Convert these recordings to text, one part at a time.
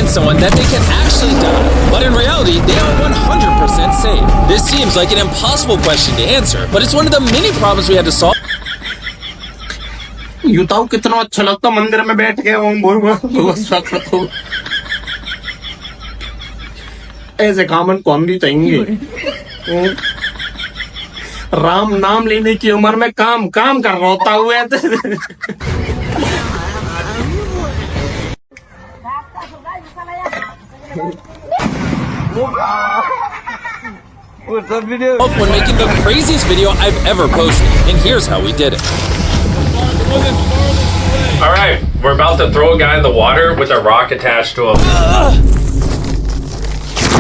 convince someone that they can actually die, but in reality, they are 100% safe. This seems like an impossible question to answer, but it's one of the many problems we had to solve. यूं तो कितना अच्छा लगता मंदिर में बैठ के ओम भगवत ऐसे कामन कौन भी चाहिए राम नाम लेने की उम्र में काम कर रहा होता हुआ when making the craziest video I've ever posted, and here's how we did it. Alright, we're about to throw a guy in the water with a rock attached to him.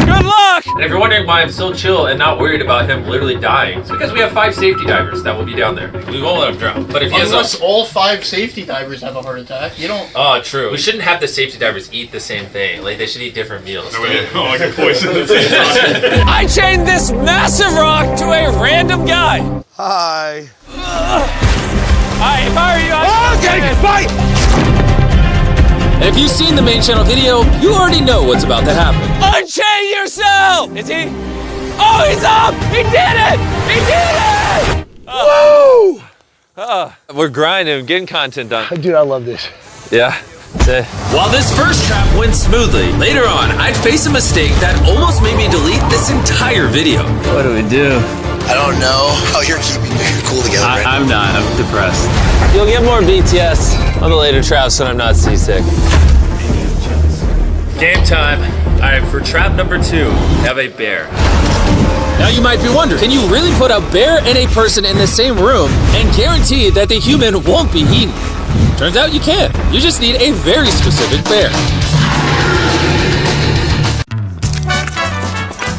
Good luck! And if you're wondering why I'm so chill and not worried about him literally dying, it's because we have 5 safety divers that will be down there. We won't let him drown. But if he Unless all 5 safety divers have a heart attack, you don't... Oh, true. We shouldn't have the safety divers eat the same thing. Like, they should eat different meals. I can poison the same time. I chained this massive rock to a random guy. Hi. Hi, how are you? Okay, fight! And if you've seen the main channel video, you already know what's about to happen. Unchain yourself! Is he? Oh, he's up! He did it! He did it! Woo! We're grinding, getting content done. Dude, I love this. Yeah. While this first trap went smoothly, later on, I'd face a mistake that almost made me delete this entire video. What do we do? I don't know how you're keeping your cool together. I'm not. I'm depressed. You'll get more BTS on the later traps when I'm not seasick. Game time. All right, for trap number 2, have a bear. Now you might be wondering, can you really put a bear and a person in the same room and guarantee that the human won't be eaten? Turns out you can. You just need a very specific bear.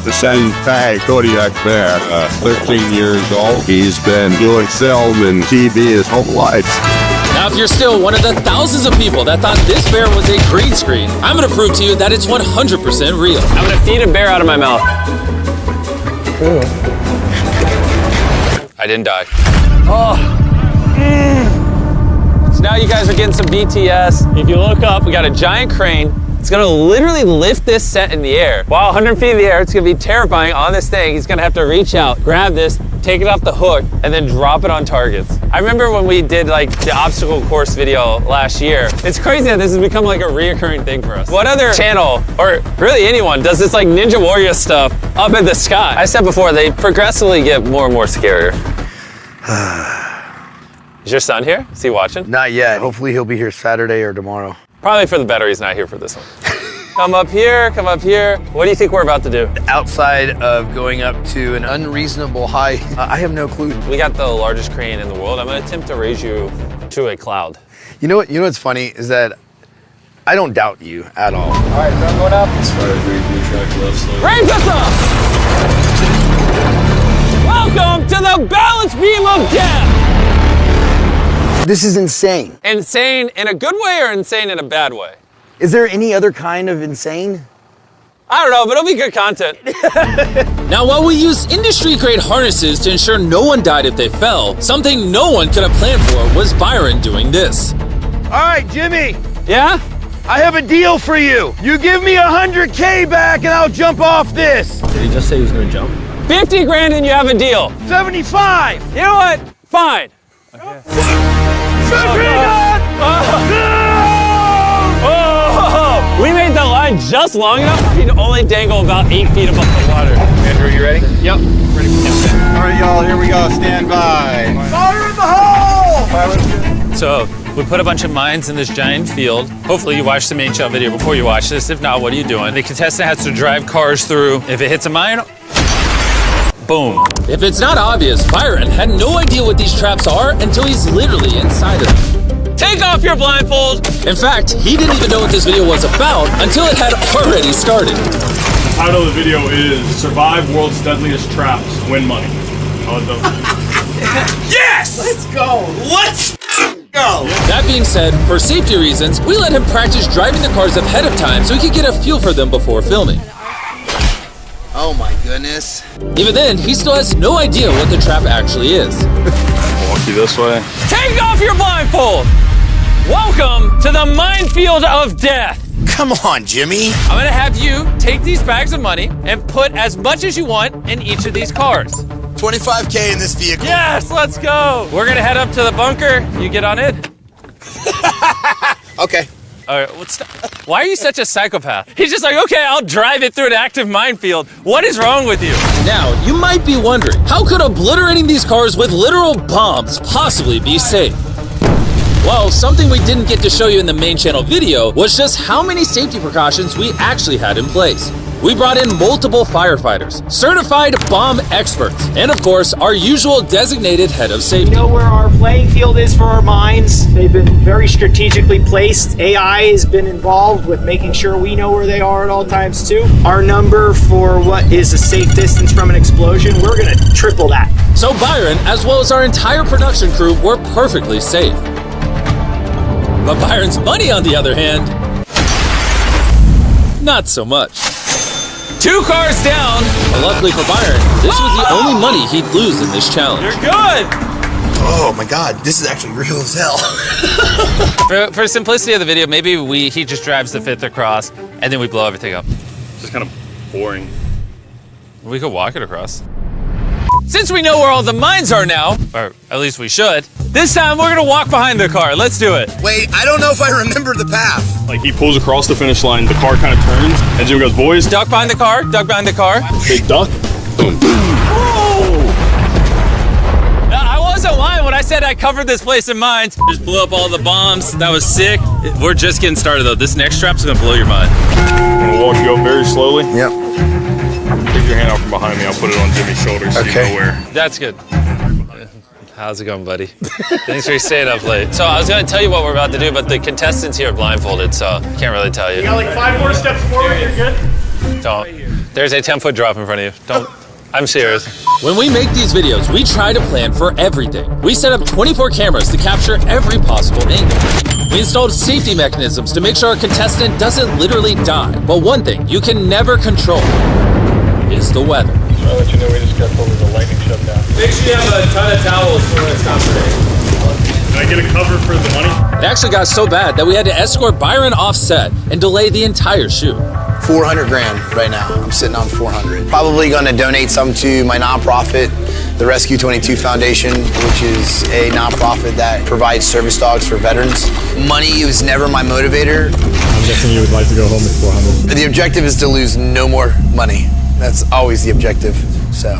The Shanghai Kodiak Bear, 13 years old. He's been doing film and TV his whole life. Now, if you're still one of the thousands of people that thought this bear was a green screen, I'm going to prove to you that it's 100% real. I'm going to feed a bear out of my mouth. I didn't die. Oh. So now you guys are getting some BTS. If you look up, we got a giant crane. It's gonna literally lift this set in the air. Wow, 100 feet in the air, it's gonna be terrifying on this thing. He's gonna have to reach out, grab this, take it off the hook, and then drop it on targets. I remember when we did like the obstacle course video last year. It's crazy that this has become like a reoccurring thing for us. What other channel, or really anyone, does this like Ninja Warrior stuff up in the sky? I said before, they progressively get more and more scarier. Is your son here? Is he watching? Not yet. Hopefully he'll be here Saturday or tomorrow. Probably for the better he's not here for this one. Come up here, come up here. What do you think we're about to do? Outside of going up to an unreasonable height, I have no clue. We got the largest crane in the world. I'm gonna attempt to raise you to a cloud. You know what's funny is that I don't doubt you at all. All right, so I'm going up. Inspired 3 track left slope. Raise us up! Welcome to the balance beam of death! This is insane. Insane in a good way or insane in a bad way? Is there any other kind of insane? I don't know, but it'll be good content. Now, while we use industry-grade harnesses to ensure no one died if they fell, something no one could have planned for was Byron doing this. All right, Jimmy, Yeah? I have a deal for you. You give me 100K back and I'll jump off this. Did he just say he was gonna jump? 50 grand and you have a deal. 75. You know what? Fine. We made the line just long enough for you to only dangle about 8 feet above the water. Andrew, you ready? Yep. Ready for countdown. All right, y'all, here we go. Stand by. Fire in the hole! So we put a bunch of mines in this giant field. Hopefully you watched the main channel video before you watch this. If not, what are you doing? The contestant has to drive cars through. If it hits a mine, boom. If it's not obvious, Byron had no idea what these traps are until he's literally inside of them. Take off your blindfold. In fact, he didn't even know what this video was about until it had already started. The title of the video is Survive World's Deadliest Traps, Win Money. Yes! Let's go. Let's go! That being said, for safety reasons, we let him practice driving the cars ahead of time so he could get a feel for them before filming. Oh my goodness. Even then, he still has no idea what the trap actually is. Walk you this way. Take off your blindfold. Welcome to the minefield of death. Come on, Jimmy. I'm gonna have you take these bags of money and put as much as you want in each of these cars. 25K in this vehicle. Yes, let's go. We're gonna head up to the bunker. You get on it. Okay. All right, why are you such a psychopath? He's just like, okay, I'll drive it through an active minefield. What is wrong with you? Now, you might be wondering, how could obliterating these cars with literal bombs possibly be safe? Well, something we didn't get to show you in the main channel video was just how many safety precautions we actually had in place. We brought in multiple firefighters, certified bomb experts, and of course, our usual designated head of safety. We know where our playing field is for our mines. They've been very strategically placed. AI has been involved with making sure we know where they are at all times too. Our number for what is a safe distance from an explosion, we're gonna triple that. So Byron, as well as our entire production crew, were perfectly safe. But Byron's money, on the other hand, not so much. 2 cars down. But luckily for Byron, this was the only money he'd lose in this challenge. You're good. Oh my God, this is actually real as hell. For simplicity of the video, maybe he just drives the 5th across and then we blow everything up. Just kind of boring. We could walk it across. Since we know where all the mines are now, or at least we should, this time we're gonna walk behind the car. Let's do it. Wait, I don't know if I remember the path. Like he pulls across the finish line, the car kind of turns, and Jimmy goes, boys, Duck behind the car, duck behind the car. big duck. Boom. I wasn't lying when I said I covered this place in mines. Just blew up all the bombs. That was sick. We're just getting started though. This next strap's gonna blow your mind. I'm gonna walk you up very slowly. Yep. Take your hand out from behind me. I'll put it on Jimmy's shoulder so you know where. That's good. How's it going, buddy? Thanks for staying up late. So I was gonna tell you what we're about to do, but the contestants here are blindfolded, so can't really tell you. You got like 5 more steps forward, you're good? Don't. There's a 10-foot drop in front of you. Don't. I'm serious. When we make these videos, we try to plan for everything. We set up 24 cameras to capture every possible angle. We installed safety mechanisms to make sure our contestant doesn't literally die. But one thing you can never control is the weather. I'll let you know we just got told the lightning shutdown. Make sure you have a ton of towels for when it stops raining. Can I get a cover for the money? It actually got so bad that we had to escort Byron off set and delay the entire shoot. 400 grand right now. I'm sitting on 400. Probably gonna donate some to my nonprofit, the Rescue 22 Foundation, which is a nonprofit that provides service dogs for veterans. Money was never my motivator. I'm guessing you would like to go home with 400. The objective is to lose no more money. That's always the objective, so.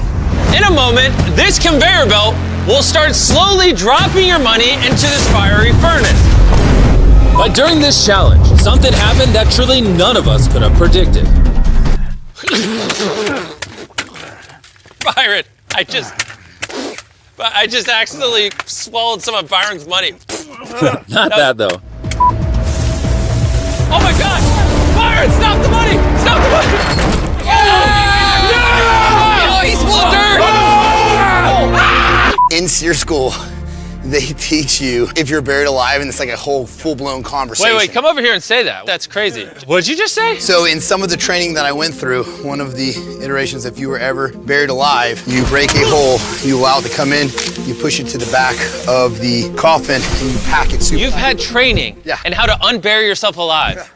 In a moment, this conveyor belt will start slowly dropping your money into this fiery furnace. But during this challenge, something happened that truly none of us could have predicted. Byron, I just accidentally swallowed some of Byron's money. Not that though. Oh my God! Byron, stop the money! Stop the money! Oh, he's full of dirt! In SEER school, they teach you if you're buried alive, and it's like a whole full-blown conversation. Wait, come over here and say that. That's crazy. What'd you just say? So in some of the training that I went through, one of the iterations, if you were ever buried alive, you break a hole, you allow it to come in, you push it to the back of the coffin, and you pack it super You've tight. had training Yeah. in how to unbury yourself alive.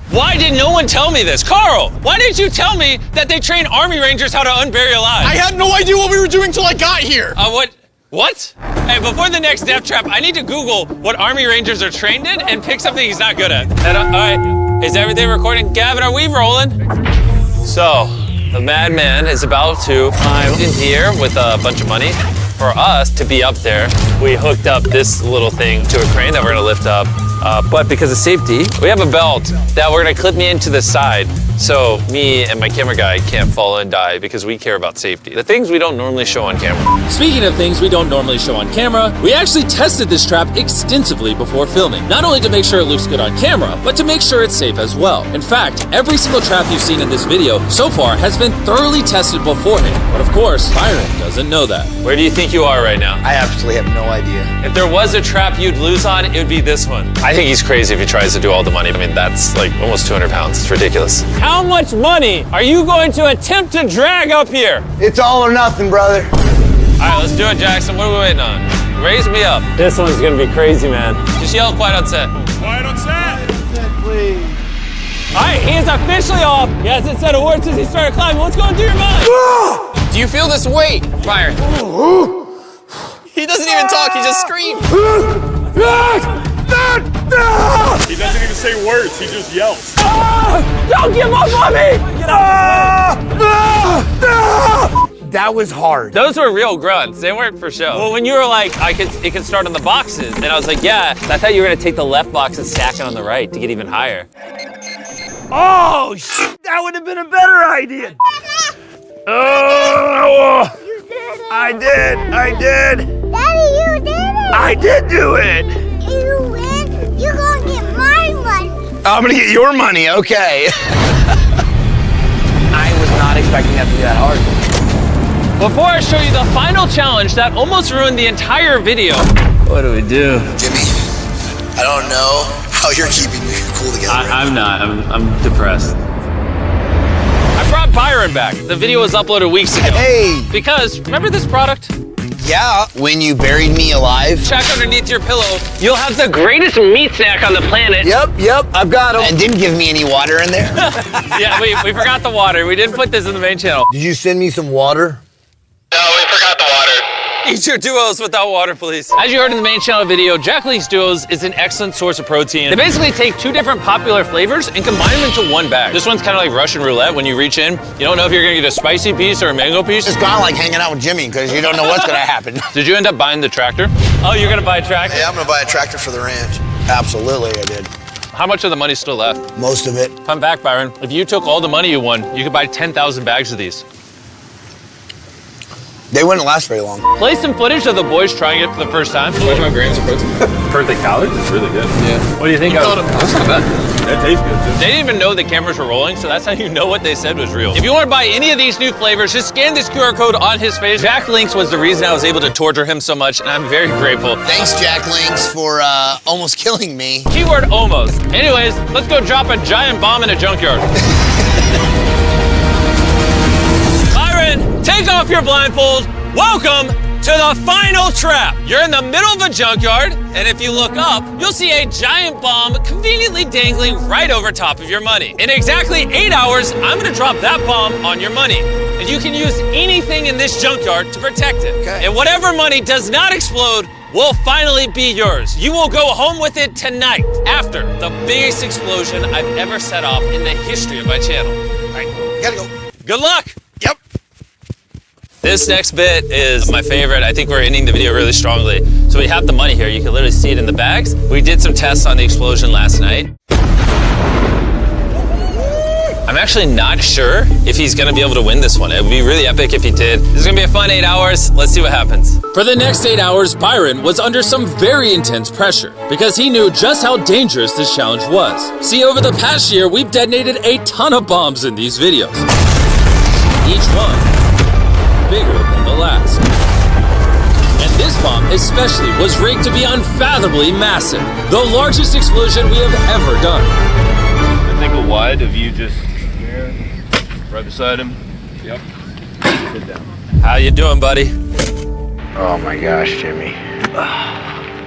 Why did no one tell me this? Carl, why didn't you tell me that they train Army Rangers how to unbury alive? I had no idea what we were doing till I got here. What? Hey, before the next death trap, I need to Google what Army Rangers are trained in and pick something he's not good at. All right, is everything recording? Gavin, are we rolling? So, the madman is about to climb in here with a bunch of money. For us to be up there, we hooked up this little thing to a crane that we're gonna lift up. But because of safety, we have a belt that we're gonna clip me into the side so me and my camera guy can't fall and die because we care about safety. The things we don't normally show on camera. Speaking of things we don't normally show on camera, we actually tested this trap extensively before filming. Not only to make sure it looks good on camera, but to make sure it's safe as well. In fact, every single trap you've seen in this video so far has been thoroughly tested beforehand. But of course, Byron doesn't know that. Where do you think you are right now? I absolutely have no idea. If there was a trap you'd lose on, it would be this one. I think he's crazy if he tries to do all the money. I mean, that's like almost 200 pounds. It's ridiculous. How much money are you going to attempt to drag up here? It's all or nothing, brother. All right, let's do it, Jackson. What are we waiting on? Raise me up. This one's gonna be crazy, man. Just yell quiet on set. Quiet on set. All right, he is officially off. He hasn't said a word since he started climbing. What's going through your mind? Do you feel this weight, Byron? He doesn't even talk, he just screams. He doesn't even say words, he just yells. Don't give up on me! That was hard. Those were real grunts. They weren't for show. Well, when you were like, it can start on the boxes, and I was like, yeah. I thought you were gonna take the left box and stack it on the right to get even higher. Oh, that would have been a better idea. Oh, You did it. I did. Daddy, you did it. I did do it. You win. You're gonna get my money. I'm gonna get your money, okay. I was not expecting that to be that hard. Before I show you the final challenge that almost ruined the entire video. What do we do? Jimmy, I don't know how you're keeping your cool together. I'm not. I'm depressed. I brought Byron back. The video was uploaded weeks ago. Hey! Because, remember this product? Yeah, when you buried me alive. Check underneath your pillow. You'll have the greatest meat snack on the planet. Yep, I've got him. And didn't give me any water in there. Yeah, we forgot the water. We didn't put this in the main channel. Did you send me some water? No, we forgot the water. Eat your duos without water, please. As you heard in the main channel video, Jack Link's Duos is an excellent source of protein. They basically take two different popular flavors and combine them into one bag. This one's kind of like Russian roulette. When you reach in, you don't know if you're gonna get a spicy piece or a mango piece. It's kind of like hanging out with Jimmy because you don't know what's gonna happen. Did you end up buying the tractor? Oh, you're gonna buy a tractor? Yeah, I'm gonna buy a tractor for the ranch. Absolutely, I did. How much of the money's still left? Most of it. Come back, Byron. If you took all the money you won, you could buy 10,000 bags of these. They wouldn't last very long. Play some footage of the boys trying it for the first time. 25 grams of protein. Per the calories? It's really good. Yeah. What do you think of it? That's not bad. That tastes good too. They didn't even know the cameras were rolling, so that's how you know what they said was real. If you want to buy any of these new flavors, just scan this QR code on his face. Jack Links was the reason I was able to torture him so much, and I'm very grateful. Thanks, Jack Links, for almost killing me. Keyword almost. Anyways, let's go drop a giant bomb in a junkyard. Byron, take off your blindfold. Welcome to the final trap. You're in the middle of a junkyard, and if you look up, you'll see a giant bomb conveniently dangling right over top of your money. In exactly 8 hours, I'm gonna drop that bomb on your money. And you can use anything in this junkyard to protect it. Okay. And whatever money does not explode will finally be yours. You will go home with it tonight after the biggest explosion I've ever set off in the history of my channel. All right, gotta go. Good luck. Yep. This next bit is my favorite. I think we're ending the video really strongly. So we have the money here. You can literally see it in the bags. We did some tests on the explosion last night. I'm actually not sure if he's gonna be able to win this one. It would be really epic if he did. This is gonna be a fun 8 hours. Let's see what happens. For the next 8 hours, Byron was under some very intense pressure because he knew just how dangerous this challenge was. See, over the past year, we've detonated a ton of bombs in these videos. Each one bigger than the last. And this bomb especially was rigged to be unfathomably massive, the largest explosion we have ever done. I think a wide of you just there, right beside him. Yep. Sit down. How you doing, buddy? Oh my gosh, Jimmy.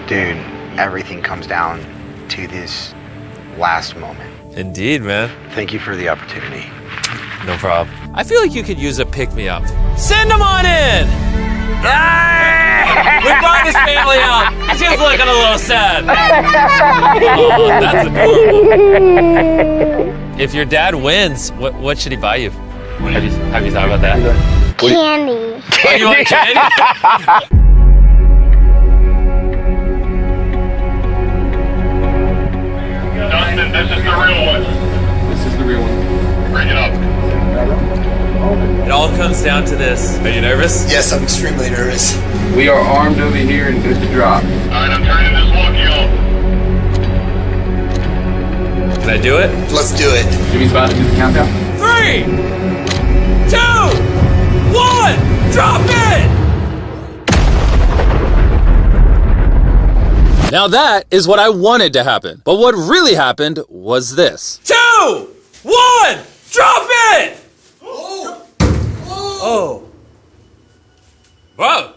Dude, everything comes down to this last moment. Indeed, man. Thank you for the opportunity. No problem. I feel like you could use a pick-me-up. Send him on in! We brought his family out. She's looking a little sad. Oh, that's adorable. If your dad wins, what should he buy you? Have you thought about that? Candy. Oh, you want candy? Dustin, this is the real one. This is the real one. Bring it up. It all comes down to this. Are you nervous? Yes, I'm extremely nervous. We are armed over here and good to drop. Alright, I'm turning this walkie off. Can I do it? Let's do it. Jimmy's about to do the countdown. 3, 2, 1, drop it! Now that is what I wanted to happen. But what really happened was this. 2, 1, drop it! Oh. Whoa.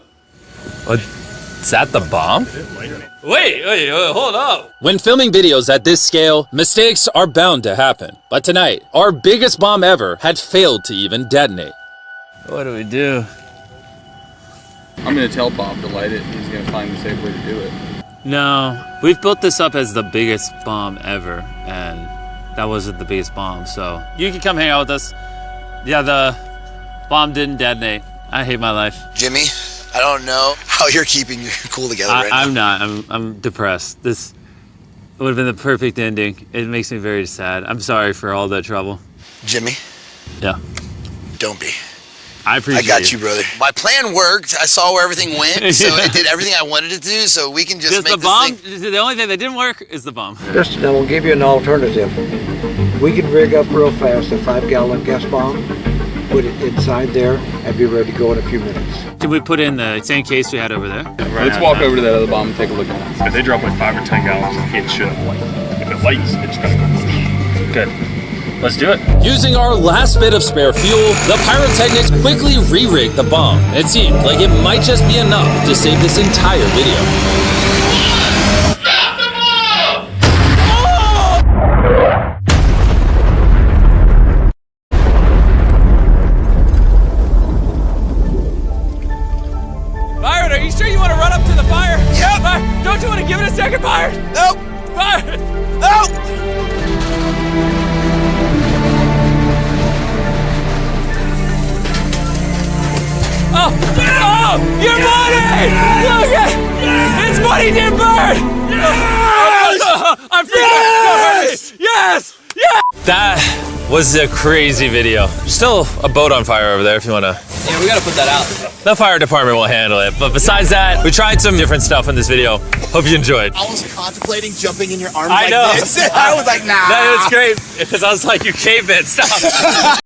Is that the bomb? Wait, hold up. When filming videos at this scale, mistakes are bound to happen. But tonight, our biggest bomb ever had failed to even detonate. What do we do? I'm gonna tell Bob to light it. He's gonna find the safe way to do it. No, we've built this up as the biggest bomb ever, and that wasn't the biggest bomb, so you can come hang out with us. Yeah, the bomb didn't detonate. I hate my life. Jimmy, I don't know how you're keeping your cool together right now. I'm not. I'm depressed. This would have been the perfect ending. It makes me very sad. I'm sorry for all the trouble. Jimmy? Yeah. Don't be. I appreciate I got you, brother. My plan worked. I saw where everything went, so it did everything I wanted it to do, so we can just make the bomb, this the only thing that didn't work is the bomb. Just, we'll give you an alternative. We can rig up real fast a 5-gallon gas bomb, put it inside there, and be ready to go in a few minutes. Can we put in the same case we had over there? Let's walk over to that other bomb and take a look at it. If they drop like 5 or 10 gallons, it should light. If it lights, it's gonna go. Good. Let's do it. Using our last bit of spare fuel, the pyrotechnics quickly re-rigged the bomb. It seemed like it might just be enough to save this entire video. Byron, are you sure you want to run up to the fire? Yep. Byron, don't you want to give it a second, Byron? Nope. Byron. Nope. Oh, your body! Look at it's Buddy did burn! I'm freaking out! Yes! Yes! That was a crazy video. Still a boat on fire over there if you want to. Yeah, we gotta put that out. The fire department will handle it. But besides that, we tried some different stuff in this video. Hope you enjoyed. I was contemplating jumping in your arms I know. like this. I was like, nah. That was great because I was like, you caveman, stop.